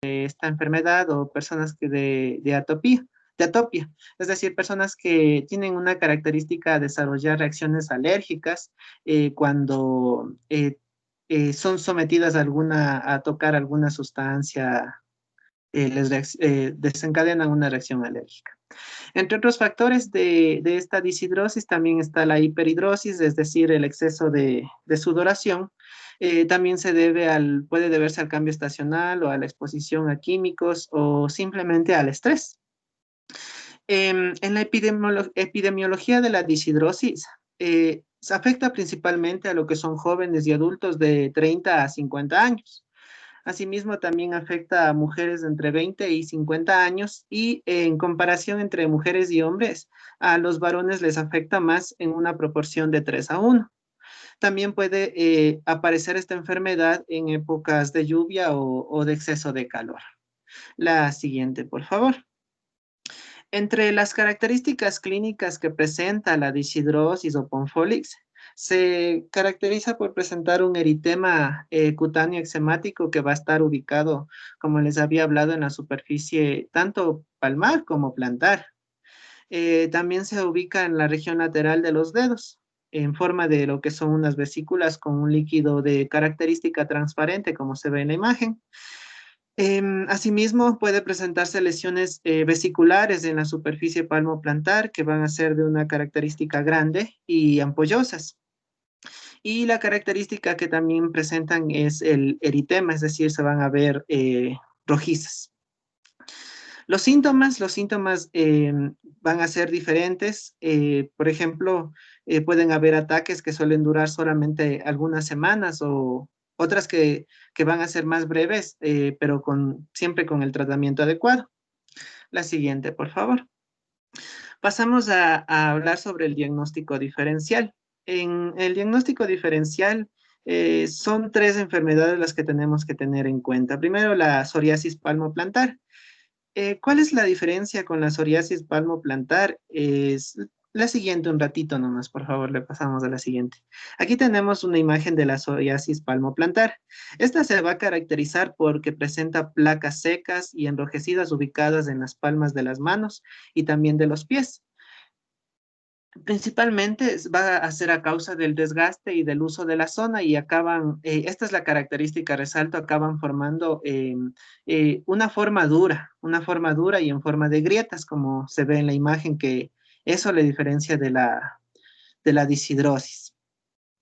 esta enfermedad o personas que de atopia, es decir, personas que tienen una característica de desarrollar reacciones alérgicas cuando son sometidas a tocar alguna sustancia, desencadenan una reacción alérgica. Entre otros factores de esta deshidrosis también está la hiperhidrosis, es decir, el exceso de sudoración. También puede deberse al cambio estacional o a la exposición a químicos o simplemente al estrés. En la epidemiología de la deshidrosis, se afecta principalmente a lo que son jóvenes y adultos de 30 a 50 años. Asimismo, también afecta a mujeres de entre 20 y 50 años y en comparación entre mujeres y hombres, a los varones les afecta más en una proporción de 3 a 1. También puede aparecer esta enfermedad en épocas de lluvia o de exceso de calor. La siguiente, por favor. Entre las características clínicas que presenta la deshidrosis o Ponfolix, se caracteriza por presentar un eritema cutáneo eczemático que va a estar ubicado, como les había hablado, en la superficie tanto palmar como plantar. También se ubica en la región lateral de los dedos, en forma de lo que son unas vesículas con un líquido de característica transparente, como se ve en la imagen. Asimismo, puede presentarse lesiones vesiculares en la superficie palmo-plantar que van a ser de una característica grande y ampollosas. Y la característica que también presentan es el eritema, es decir, se van a ver rojizas. Los síntomas van a ser diferentes. Por ejemplo, pueden haber ataques que suelen durar solamente algunas semanas o otras que van a ser más breves, pero siempre con el tratamiento adecuado. La siguiente, por favor. Pasamos a hablar sobre el diagnóstico diferencial. En el diagnóstico diferencial son 3 enfermedades las que tenemos que tener en cuenta. Primero, la psoriasis palmoplantar. ¿Cuál es la diferencia con la psoriasis palmoplantar? Es la siguiente, un ratito nomás, por favor, le pasamos a la siguiente. Aquí tenemos una imagen de la psoriasis palmoplantar. Esta se va a caracterizar porque presenta placas secas y enrojecidas ubicadas en las palmas de las manos y también de los pies. Principalmente va a ser a causa del desgaste y del uso de la zona y esta es la característica, resalto, acaban formando una forma dura y en forma de grietas, como se ve en la imagen, que eso le diferencia de la deshidrosis.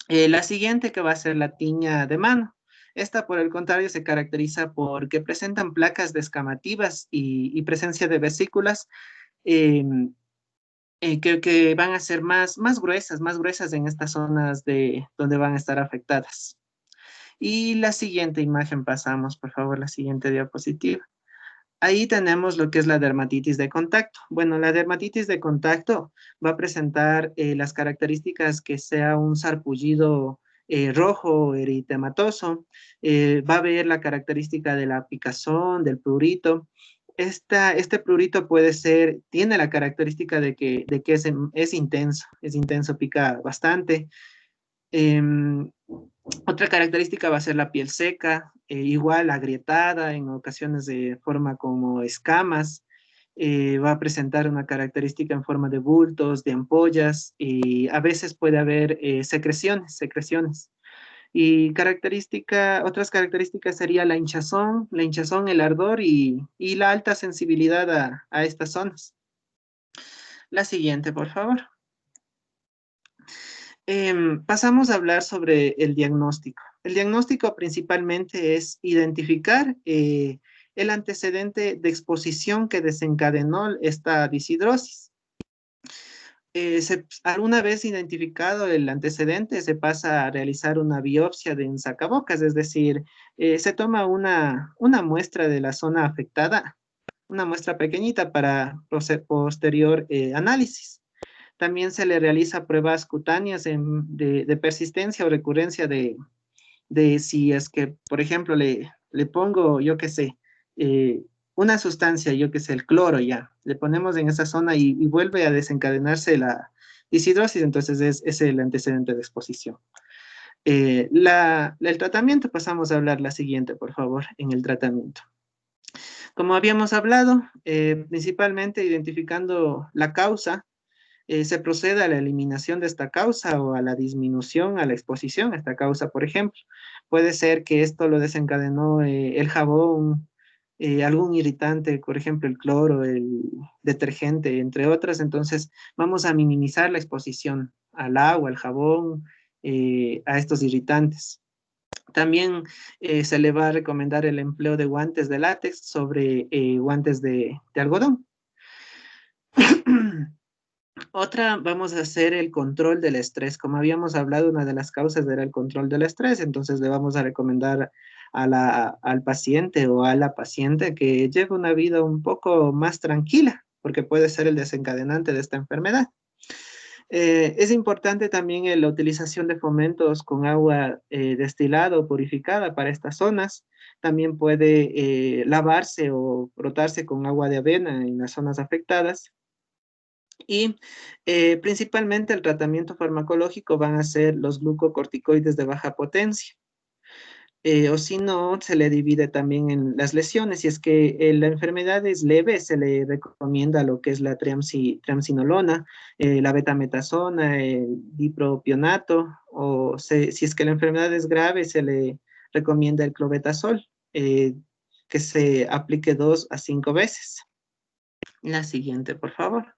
La siguiente que va a ser la tiña de mano. Esta, por el contrario, se caracteriza porque presentan placas descamativas y presencia de vesículas eh, que van a ser más gruesas en estas zonas donde van a estar afectadas. Y la siguiente imagen pasamos, por favor, la siguiente diapositiva. Ahí tenemos lo que es la dermatitis de contacto. Bueno, la dermatitis de contacto va a presentar las características que sea un sarpullido rojo eritematoso, va a haber la característica de la picazón, del prurito. Este prurito tiene la característica de que es intenso, pica bastante. Em, Otra característica va a ser la piel seca, igual agrietada, en ocasiones de forma como escamas. Va a presentar una característica en forma de bultos, de ampollas, y a veces puede haber secreciones. Y otras características sería la hinchazón, el ardor y la alta sensibilidad a estas zonas. La siguiente, por favor. Pasamos a hablar sobre el diagnóstico. El diagnóstico principalmente es identificar el antecedente de exposición que desencadenó esta deshidrosis. Una vez identificado el antecedente, se pasa a realizar una biopsia en sacabocas, es decir, se toma una muestra de la zona afectada, una muestra pequeñita para posterior análisis. También se le realiza pruebas cutáneas de persistencia o recurrencia de si es que, por ejemplo, le pongo, yo qué sé, una sustancia, yo qué sé, el cloro ya, le ponemos en esa zona y vuelve a desencadenarse la deshidrosis, entonces es el antecedente de exposición. El tratamiento, pasamos a hablar la siguiente, por favor, en el tratamiento. Como habíamos hablado, principalmente identificando la causa, se procede a la eliminación de esta causa o a la disminución, a la exposición a esta causa, por ejemplo. Puede ser que esto lo desencadenó el jabón, algún irritante, por ejemplo, el cloro, el detergente, entre otras. Entonces, vamos a minimizar la exposición al agua, al jabón, a estos irritantes. También se le va a recomendar el empleo de guantes de látex sobre guantes de algodón. Otra, vamos a hacer el control del estrés. Como habíamos hablado, una de las causas era el control del estrés, entonces le vamos a recomendar al paciente o a la paciente que lleve una vida un poco más tranquila, porque puede ser el desencadenante de esta enfermedad. Es importante también la utilización de fomentos con agua destilada o purificada para estas zonas. También puede lavarse o frotarse con agua de avena en las zonas afectadas. Y principalmente el tratamiento farmacológico van a ser los glucocorticoides de baja potencia. O si no, se le divide también en las lesiones. Si es que la enfermedad es leve, se le recomienda lo que es la triamcinolona, la betametasona, el dipropionato, o si es que la enfermedad es grave, se le recomienda el clobetasol, que se aplique 2 a 5 veces. La siguiente, por favor.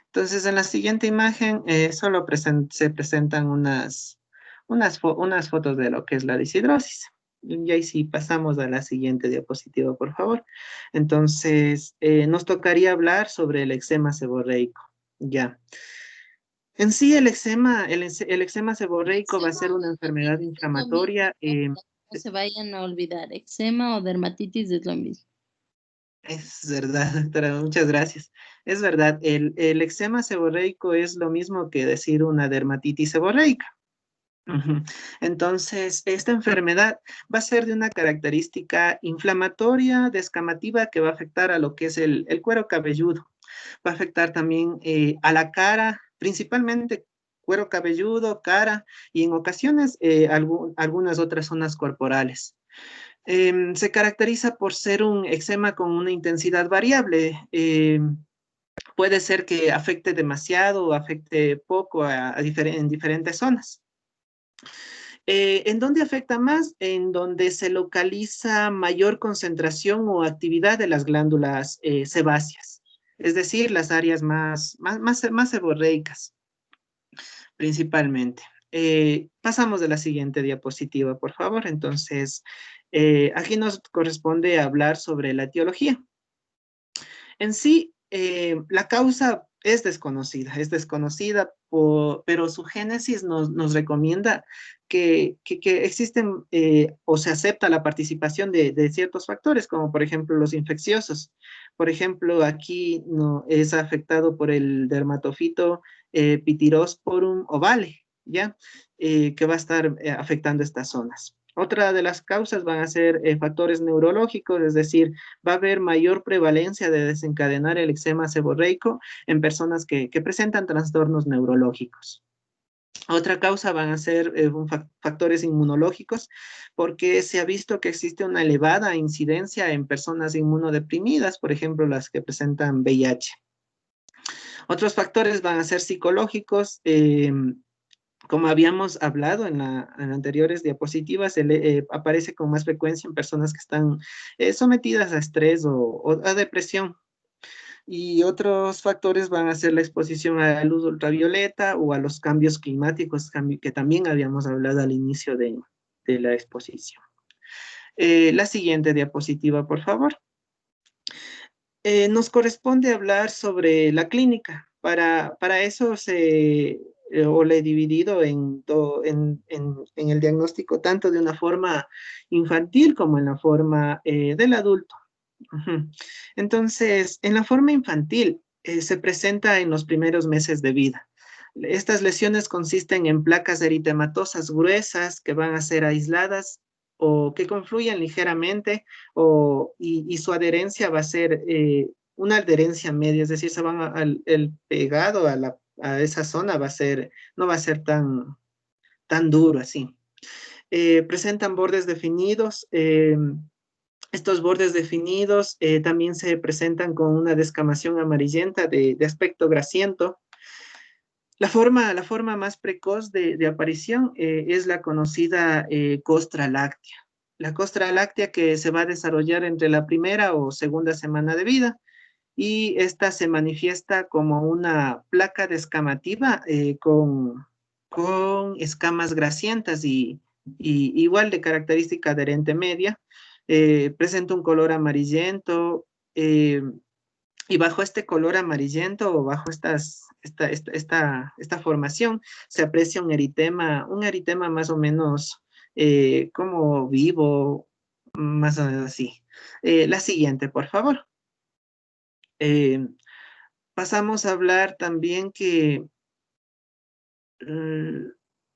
Entonces, en la siguiente imagen solo se presentan unas fotos de lo que es la deshidrosis. Y ahí sí pasamos a la siguiente diapositiva, por favor. Entonces, nos tocaría hablar sobre el eczema seborreico. Ya. En sí, el eczema seborreico va a ser una enfermedad Es lo mismo, inflamatoria. no se vayan a olvidar, eczema o dermatitis es lo mismo. Es verdad, doctora, muchas gracias. Es verdad, el eczema seborreico es lo mismo que decir una dermatitis seborreica. Ujú. Entonces, esta enfermedad va a ser de una característica inflamatoria, descamativa, que va a afectar a lo que es el cuero cabelludo. Va a afectar también a la cara, principalmente cuero cabelludo, cara y en ocasiones algunas otras zonas corporales. Se caracteriza por ser un eczema con una intensidad variable. Puede ser que afecte demasiado o afecte poco en diferentes zonas. ¿En dónde afecta más? En donde se localiza mayor concentración o actividad de las glándulas sebáceas, es decir, las áreas más seborreicas, principalmente. Pasamos de la siguiente diapositiva, por favor. Entonces, aquí nos corresponde hablar sobre la etiología. En sí, la causa es desconocida, pero su génesis nos recomienda que existen o se acepta la participación de ciertos factores, como por ejemplo los infecciosos. Por ejemplo, aquí no, es afectado por el dermatofito Pityrosporum ovale, ¿ya? Que va a estar afectando estas zonas. Otra de las causas van a ser factores neurológicos, es decir, va a haber mayor prevalencia de desencadenar el eczema seborreico en personas que presentan trastornos neurológicos. Otra causa van a ser factores inmunológicos, porque se ha visto que existe una elevada incidencia en personas inmunodeprimidas, por ejemplo, las que presentan VIH. Otros factores van a ser psicológicos, como habíamos hablado en anteriores diapositivas, aparece con más frecuencia en personas que están sometidas a estrés o a depresión. Y otros factores van a ser la exposición a la luz ultravioleta o a los cambios climáticos que también habíamos hablado al inicio de la exposición. La siguiente diapositiva, por favor. Nos corresponde hablar sobre la clínica. Para eso o le he dividido en el diagnóstico tanto de una forma infantil como en la forma del adulto. Ujú. Entonces, en la forma infantil se presenta en los primeros meses de vida. Estas lesiones consisten en placas eritematosas gruesas que van a ser aisladas o que confluyen ligeramente y su adherencia va a ser una adherencia media, es decir, el pegado a esa zona no va a ser tan duro así. Presentan bordes definidos, Estos bordes definidos también se presentan con una descamación amarillenta de aspecto grasiento. La forma más precoz de aparición es la conocida costra láctea. La costra láctea que se va a desarrollar entre la primera o segunda semana de vida y esta se manifiesta como una placa descamativa con escamas grasientas y igual de característica adherente media. Presenta un color amarillento y bajo este color amarillento o bajo esta formación se aprecia un eritema más o menos como vivo, más o menos así. La siguiente, por favor. Eh, Pasamos a hablar también que mm,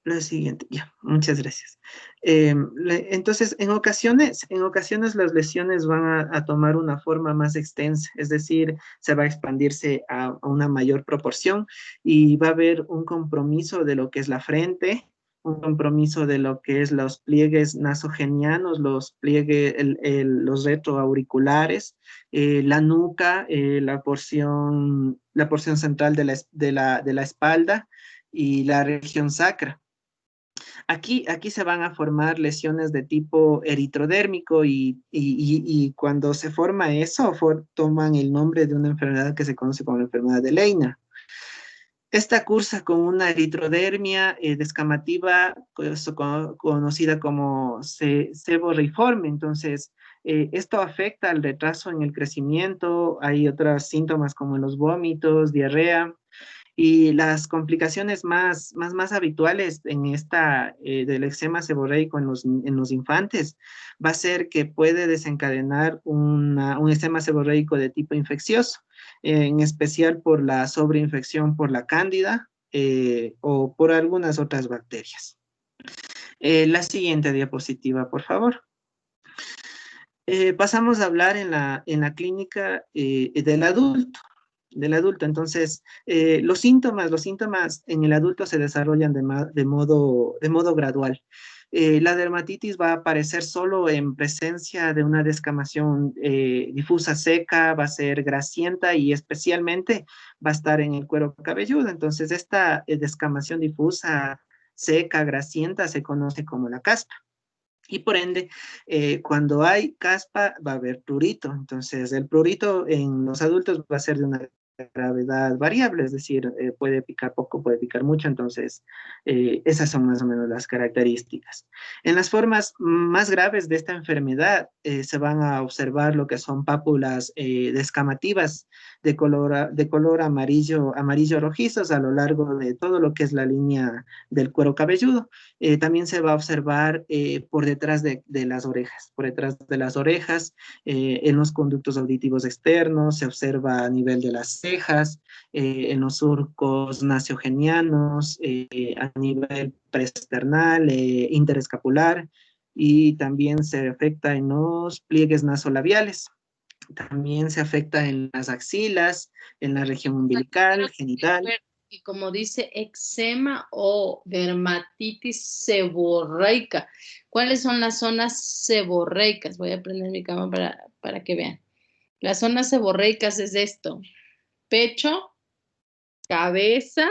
la siguiente, ya, muchas gracias. Entonces, en ocasiones las lesiones van a tomar una forma más extensa, es decir, se va a expandirse a una mayor proporción y va a haber un compromiso de lo que es la frente, un compromiso de lo que es los pliegues nasogenianos, los pliegues, los retroauriculares, la nuca, la porción central de la espalda y la región sacra. Aquí se van a formar lesiones de tipo eritrodérmico y cuando se forma eso, toman el nombre de una enfermedad que se conoce como la enfermedad de Leiner. Esta cursa con una eritrodermia descamativa, conocida como seborreiforme. Entonces, esto afecta al retraso en el crecimiento. Hay otros síntomas como los vómitos, diarrea. Y las complicaciones más habituales en del eczema seborreico en los infantes va a ser que puede desencadenar un eczema seborreico de tipo infeccioso, en especial por la sobreinfección por la cándida o por algunas otras bacterias. La siguiente diapositiva, por favor. Pasamos a hablar en la clínica del adulto. Entonces, los síntomas en el adulto se desarrollan de modo gradual. La dermatitis va a aparecer solo en presencia de una descamación difusa seca, va a ser grasienta y especialmente va a estar en el cuero cabelludo. Entonces, esta descamación difusa, seca, grasienta se conoce como la caspa. Y por ende, cuando hay caspa, va a haber prurito. Entonces, el prurito en los adultos va a ser de una gravedad variable, es decir, puede picar poco, puede picar mucho. Entonces, esas son más o menos las características. En las formas más graves de esta enfermedad, se van a observar lo que son pápulas descamativas de color amarillo rojizos a lo largo de todo lo que es la línea del cuero cabelludo. También se va a observar por detrás de las orejas, en los conductos auditivos externos, se observa a nivel de las cejas, en los surcos nasogenianos, a nivel preesternal, interescapular, y también se afecta en los pliegues nasolabiales. También se afecta en las axilas, en la región umbilical, genital. Y como dice eczema o dermatitis seborreica. ¿Cuáles son las zonas seborreicas? Voy a prender mi cámara para que vean. Las zonas seborreicas es esto: pecho, cabeza,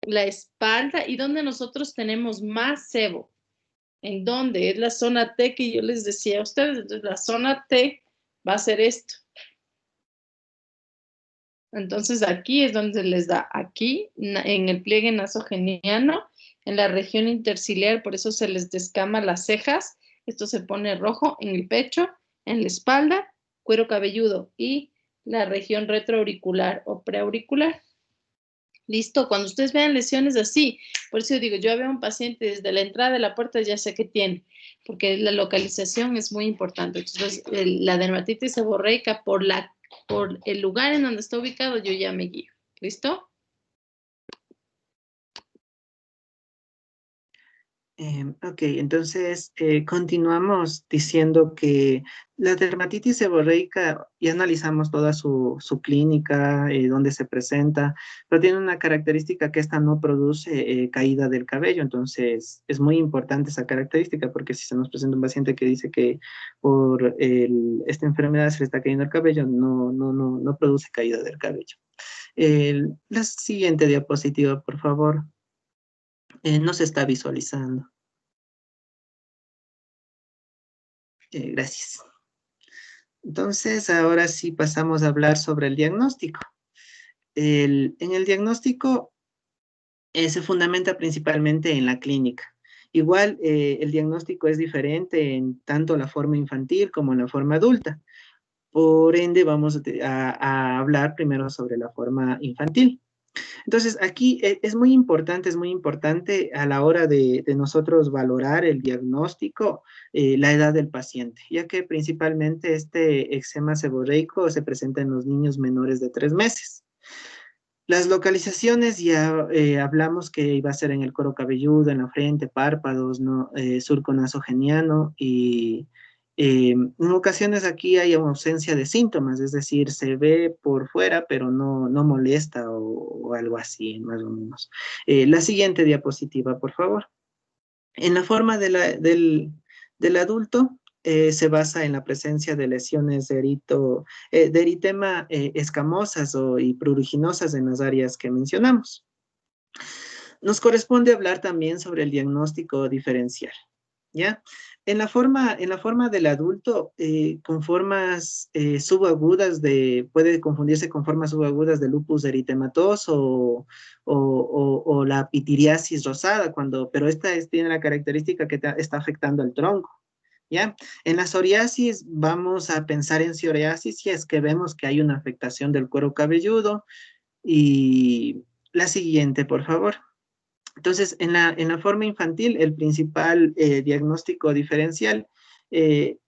la espalda y donde nosotros tenemos más sebo. ¿En dónde? Es la zona T que yo les decía a ustedes. Entonces, la zona T va a ser esto. Entonces, aquí es donde les da, aquí, en el pliegue nasogeniano, en la región interciliar, por eso se les descama las cejas. Esto se pone rojo en el pecho, en la espalda, cuero cabelludo y la región retroauricular o preauricular. Listo, cuando ustedes vean lesiones así, por eso digo, yo veo a un paciente desde la entrada de la puerta, ya sé qué tiene, porque la localización es muy importante. Entonces, la dermatitis seborreica por el lugar en donde está ubicado, yo ya me guío. ¿Listo? Ok, entonces continuamos diciendo que la dermatitis seborreica, ya analizamos toda su clínica, dónde se presenta, pero tiene una característica que esta no produce caída del cabello, entonces es muy importante esa característica porque si se nos presenta un paciente que dice que por esta enfermedad se le está cayendo el cabello, no produce caída del cabello. La siguiente diapositiva, por favor. No se está visualizando. Gracias. Entonces, ahora sí pasamos a hablar sobre el diagnóstico. En el diagnóstico se fundamenta principalmente en la clínica. Igual, el diagnóstico es diferente en tanto la forma infantil como en la forma adulta. Por ende, vamos a hablar primero sobre la forma infantil. Entonces, aquí es muy importante a la hora de nosotros valorar el diagnóstico, la edad del paciente, ya que principalmente este eczema seborreico se presenta en los niños menores de 3 meses. Las localizaciones ya hablamos que iba a ser en el cuero cabelludo, en la frente, párpados, ¿no? Surco nasogeniano y en ocasiones aquí hay una ausencia de síntomas, es decir, se ve por fuera, pero no molesta o algo así, más o menos. La siguiente diapositiva, por favor. En la forma del adulto, se basa en la presencia de lesiones de eritema escamosas y pruriginosas en las áreas que mencionamos. Nos corresponde hablar también sobre el diagnóstico diferencial, ¿ya? En la forma del adulto, con formas subagudas puede confundirse con formas subagudas de lupus eritematoso o la pitiriasis rosada, pero esta tiene la característica que está afectando al tronco, ¿ya? En la psoriasis vamos a pensar en psoriasis si es que vemos que hay una afectación del cuero cabelludo. Y la siguiente, por favor. Entonces, en la forma infantil, el principal diagnóstico diferencial eh,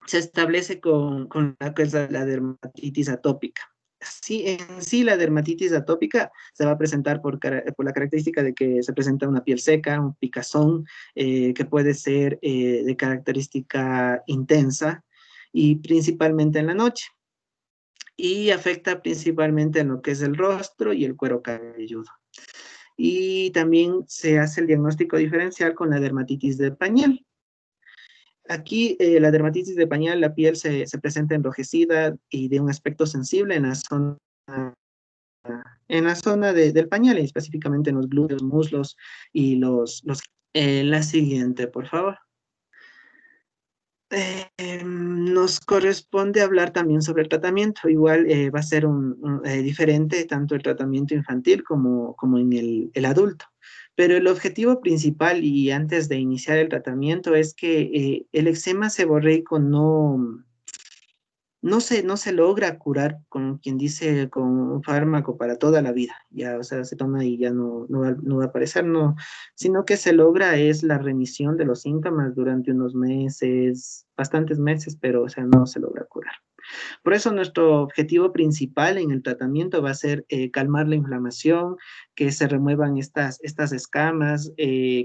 se establece con la que es la dermatitis atópica. Sí, en sí, la dermatitis atópica se va a presentar por la característica de que se presenta una piel seca, un picazón, que puede ser de característica intensa y principalmente en la noche. Y afecta principalmente en lo que es el rostro y el cuero cabelludo. Y también se hace el diagnóstico diferencial con la dermatitis de pañal. Aquí la dermatitis de pañal, la piel se presenta enrojecida y de un aspecto sensible en la zona del pañal, y específicamente en los glúteos, muslos y la siguiente, por favor. Nos corresponde hablar también sobre el tratamiento. Igual va a ser diferente tanto el tratamiento infantil como en el adulto. Pero el objetivo principal y antes de iniciar el tratamiento es que el eczema seborreico no se logra curar con quien dice con un fármaco para toda la vida, ya, o sea, se toma y ya no va a aparecer, no, sino que se logra es la remisión de los síntomas durante unos meses, bastantes meses, pero, o sea, no se logra curar. Por eso nuestro objetivo principal en el tratamiento va a ser calmar la inflamación, que se remuevan estas escamas,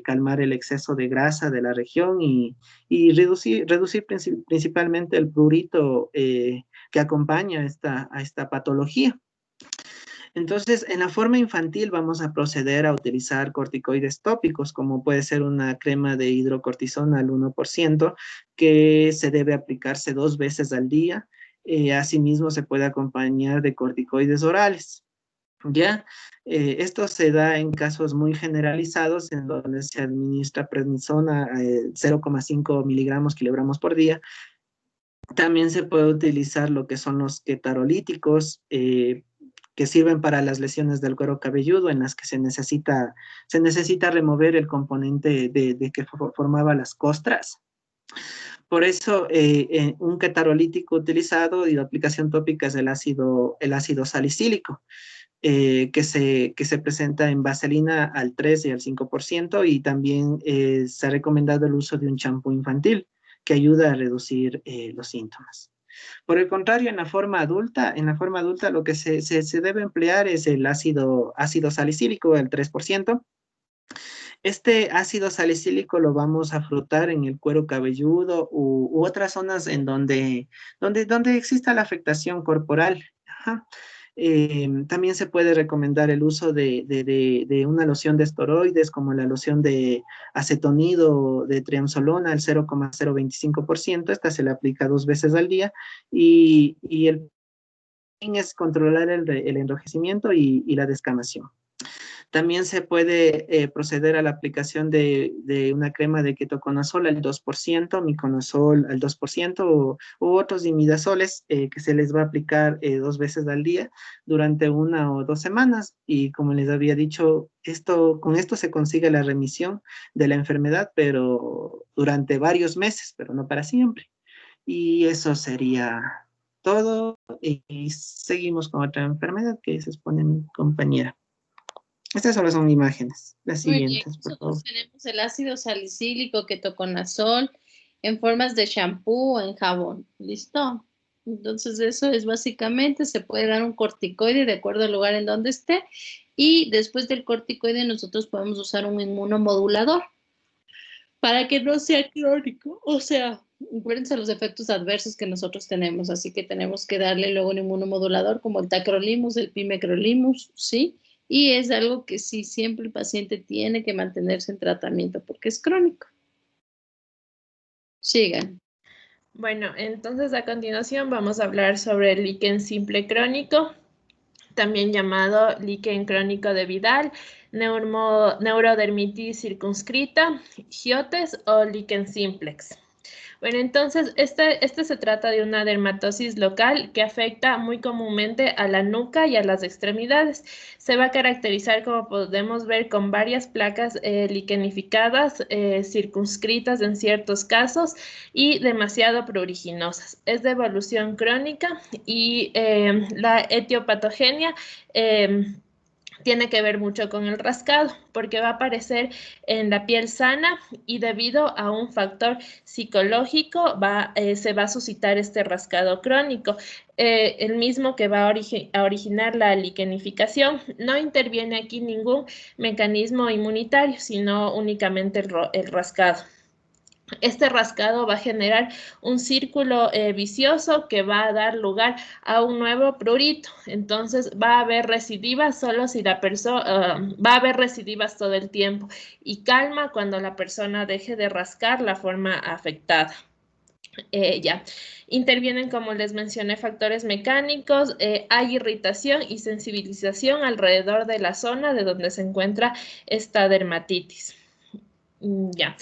calmar el exceso de grasa de la región y reducir principalmente el prurito que acompaña a esta patología. Entonces, en la forma infantil vamos a proceder a utilizar corticoides tópicos, como puede ser una crema de hidrocortisona al 1%, que se debe aplicarse 2 veces al día. Asimismo, se puede acompañar de corticoides orales. ¿Ya? Esto se da en casos muy generalizados en donde se administra prednisona 0,5 miligramos kilogramos por día. También se puede utilizar lo que son los ketarolíticos, que sirven para las lesiones del cuero cabelludo en las que se necesita remover el componente de que formaba las costras. Por eso, un ketarolítico utilizado y de aplicación tópica es el ácido salicílico, que se presenta en vaselina al 3 y al 5%, y también se ha recomendado el uso de un champú infantil que ayuda a reducir los síntomas. Por el contrario, en la forma adulta lo que se debe emplear es el ácido salicílico, el 3%, Este ácido salicílico lo vamos a frotar en el cuero cabelludo u otras zonas en donde exista la afectación corporal. Ajá. También se puede recomendar el uso de una loción de esteroides como la loción de acetonido de triamsolona al 0,025%. Esta se le aplica 2 veces al día y el fin es controlar el enrojecimiento y la descamación. También se puede proceder a la aplicación de una crema de ketoconazol al 2%, miconazol al 2% u otros imidazoles que se les va a aplicar 2 veces al día durante 1 o 2 semanas. Y como les había dicho, con esto se consigue la remisión de la enfermedad, pero durante varios meses, pero no para siempre. Y eso sería todo. Y seguimos con otra enfermedad que se expone mi compañera. Estas solo son imágenes. Las Muy bien, siguientes, por favor. nosotros tenemos el ácido salicílico, ketoconazol, en formas de shampoo o en jabón. ¿Listo? Entonces eso es básicamente, se puede dar un corticoide de acuerdo al lugar en donde esté y después del corticoide nosotros podemos usar un inmunomodulador para que no sea crónico. O sea, acuérdense los efectos adversos que nosotros tenemos, así que tenemos que darle luego un inmunomodulador como el tacrolimus, el pimecrolimus, ¿sí? Y es algo que sí siempre el paciente tiene que mantenerse en tratamiento porque es crónico. Sigan. Bueno, entonces a continuación vamos a hablar sobre el líquen simple crónico, también llamado líquen crónico de Vidal, neurodermitis circunscrita, giotes o líquen simplex. Bueno, entonces este se trata de una dermatosis local que afecta muy comúnmente a la nuca y a las extremidades. Se va a caracterizar, como podemos ver, con varias placas liquenificadas, circunscritas en ciertos casos y demasiado pruriginosas. Es de evolución crónica y la etiopatogenia tiene que ver mucho con el rascado, porque va a aparecer en la piel sana y debido a un factor psicológico se va a suscitar este rascado crónico, el mismo que va a originar la liquenificación. No interviene aquí ningún mecanismo inmunitario, sino únicamente el rascado. Este rascado va a generar un círculo vicioso que va a dar lugar a un nuevo prurito. Entonces va a haber recidivas solo si la persona, va a haber recidivas todo el tiempo y calma cuando la persona deje de rascar la forma afectada. Ya. Intervienen, como les mencioné, factores mecánicos, hay irritación y sensibilización alrededor de la zona de donde se encuentra esta dermatitis. Ya.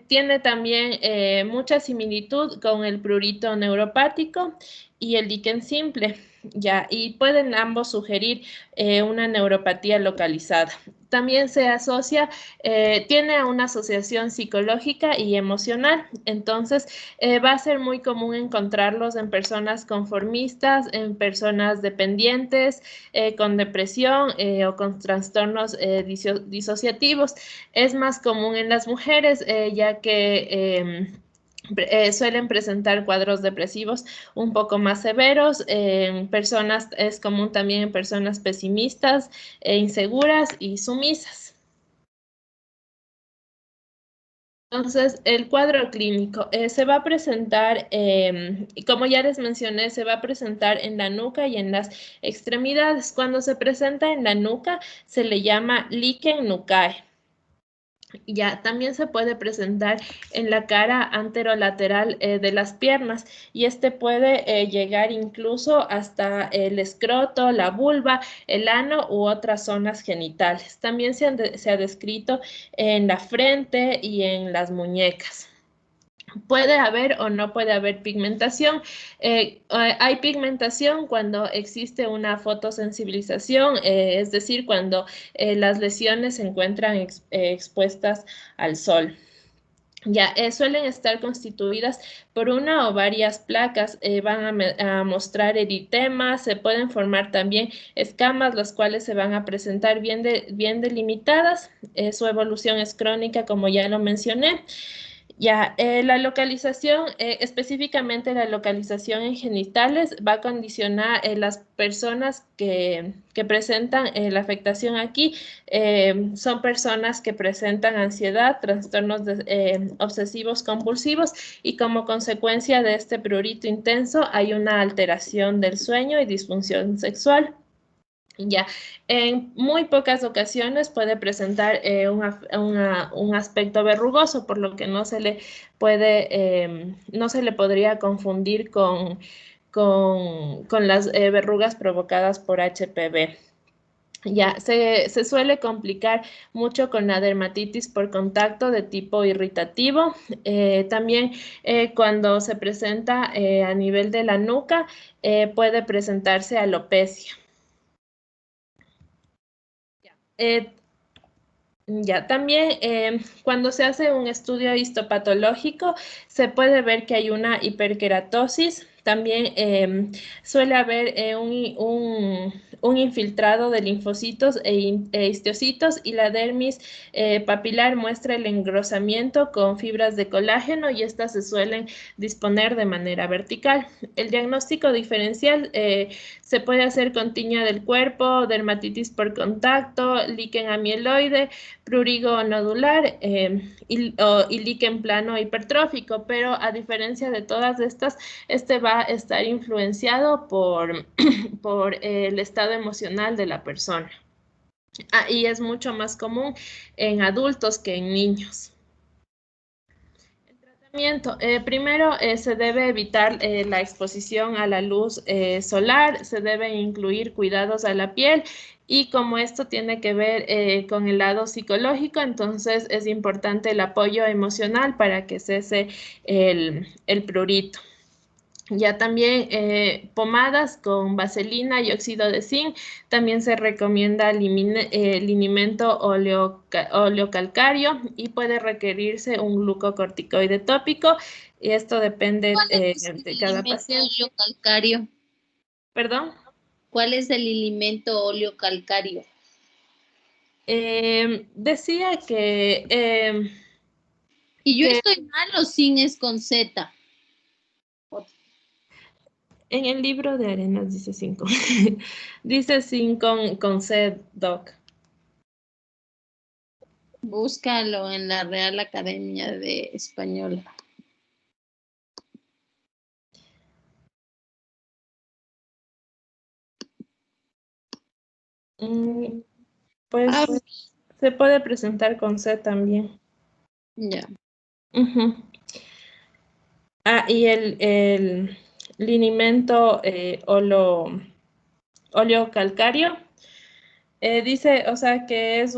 Tiene también mucha similitud con el prurito neuropático y el líquen simple, ya, y pueden ambos sugerir una neuropatía localizada. También se asocia, tiene una asociación psicológica y emocional, entonces va a ser muy común encontrarlos en personas conformistas, en personas dependientes, con depresión o con trastornos disociativos. Es más común en las mujeres, ya que suelen presentar cuadros depresivos un poco más severos. En personas, es común también en personas pesimistas, inseguras y sumisas. Entonces, el cuadro clínico se va a presentar, como ya les mencioné, se va a presentar en la nuca y en las extremidades. Cuando se presenta en la nuca, se le llama líquen nucae. Ya, también se puede presentar en la cara anterolateral de las piernas y este puede llegar incluso hasta el escroto, la vulva, el ano u otras zonas genitales. También se ha descrito en la frente y en las muñecas. Puede haber o no puede haber pigmentación. Hay pigmentación cuando existe una fotosensibilización, es decir, cuando las lesiones se encuentran expuestas al sol. Ya, suelen estar constituidas por una o varias placas, van a mostrar eritemas, se pueden formar también escamas, las cuales se van a presentar bien delimitadas. Su evolución es crónica, como ya lo mencioné. Ya, la localización, específicamente la localización en genitales, va a condicionar las personas que presentan la afectación aquí. Son personas que presentan ansiedad, trastornos obsesivos compulsivos y como consecuencia de este prurito intenso hay una alteración del sueño y disfunción sexual. Ya, en muy pocas ocasiones puede presentar un aspecto verrugoso, por lo que no se le no se le podría confundir con las verrugas provocadas por HPV. Ya, se suele complicar mucho con la dermatitis por contacto de tipo irritativo. También cuando se presenta a nivel de la nuca, puede presentarse alopecia. Eh, ya, también cuando se hace un estudio histopatológico se puede ver que hay una hiperkeratosis. También suele haber un infiltrado de linfocitos e histocitos y la dermis papilar muestra el engrosamiento con fibras de colágeno y estas se suelen disponer de manera vertical. El diagnóstico diferencial se puede hacer con tiña del cuerpo, dermatitis por contacto, líquen amieloide, prurigo nodular y líquen plano hipertrófico, pero a diferencia de todas estas, este va a estar influenciado por, por el estado emocional de la persona. Y es mucho más común en adultos que en niños. Primero, se debe evitar la exposición a la luz solar, se debe incluir cuidados a la piel y como esto tiene que ver con el lado psicológico, entonces es importante el apoyo emocional para que cese el prurito. Ya también pomadas con vaselina y óxido de zinc. También se recomienda linimento oleocalcario y puede requerirse un glucocorticoide tópico. Y esto depende de cada paciente. Oleocalcario? ¿Perdón? ¿Cuál es el alimento oleocalcario? Decía que... ¿Y yo estoy mal o sin es con Z? En el libro de Arenas dice 5. Dice 5 con C, Doc. Búscalo en la Real Academia de Español. Pues se puede presentar con C también. Ya. Y el linimento oleocalcario dice, o sea, que es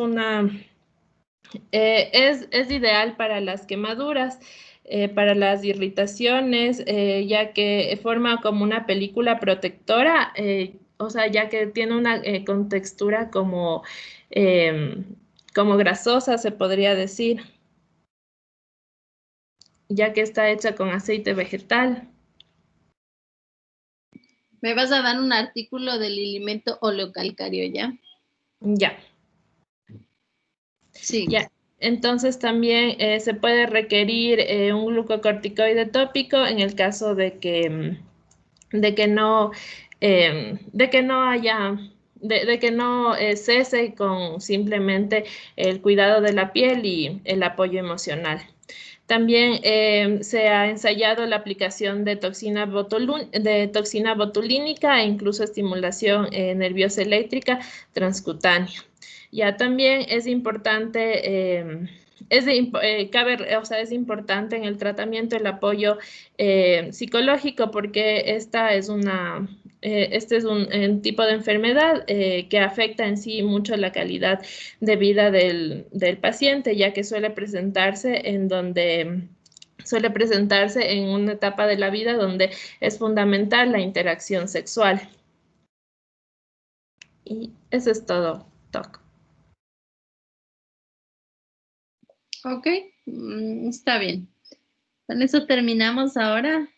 es ideal para las quemaduras, para las irritaciones, ya que forma como una película protectora, o sea, ya que tiene una contextura como grasosa, se podría decir, ya que está hecha con aceite vegetal. Me vas a dar un artículo del alimento oleocalcario, ¿ya? Ya. Sí. Ya. Entonces también se puede requerir un glucocorticoide tópico en el caso de que no cese con simplemente el cuidado de la piel y el apoyo emocional. También se ha ensayado la aplicación de toxina botulínica e incluso estimulación nerviosa eléctrica transcutánea. Ya también es importante, es importante en el tratamiento el apoyo psicológico porque este es un tipo de enfermedad que afecta en sí mucho la calidad de vida del paciente, ya que suele presentarse en una etapa de la vida donde es fundamental la interacción sexual. Y eso es todo, Doc. Ok, está bien. ¿Con eso terminamos ahora?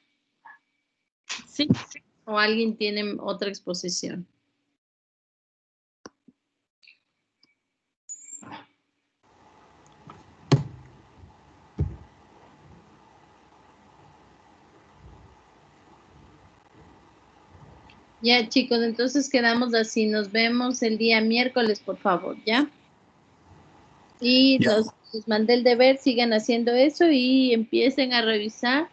Sí. ¿O alguien tiene otra exposición? Ya, chicos, entonces quedamos así. Nos vemos el día miércoles, por favor, ¿ya? Y Ya. les mandé el deber, sigan haciendo eso y empiecen a revisar.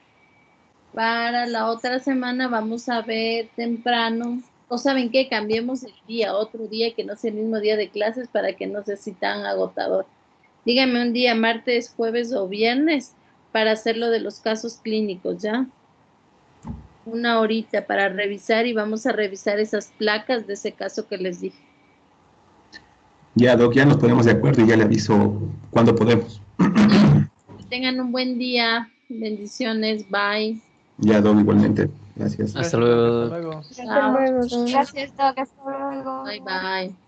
Para la otra semana vamos a ver temprano. ¿O saben qué? Cambiemos el día, otro día que no sea el mismo día de clases para que no sea así tan agotador. Dígame un día, martes, jueves o viernes, para hacer lo de los casos clínicos, ¿ya? Una horita para revisar y vamos a revisar esas placas de ese caso que les dije. Ya, Doc, ya nos ponemos de acuerdo y ya le aviso cuando podemos. Que tengan un buen día. Bendiciones. Bye. Ya, Doc, igualmente. Gracias. Hasta luego. Hasta luego. Chao. Gracias, Doc. Hasta luego. Bye, bye.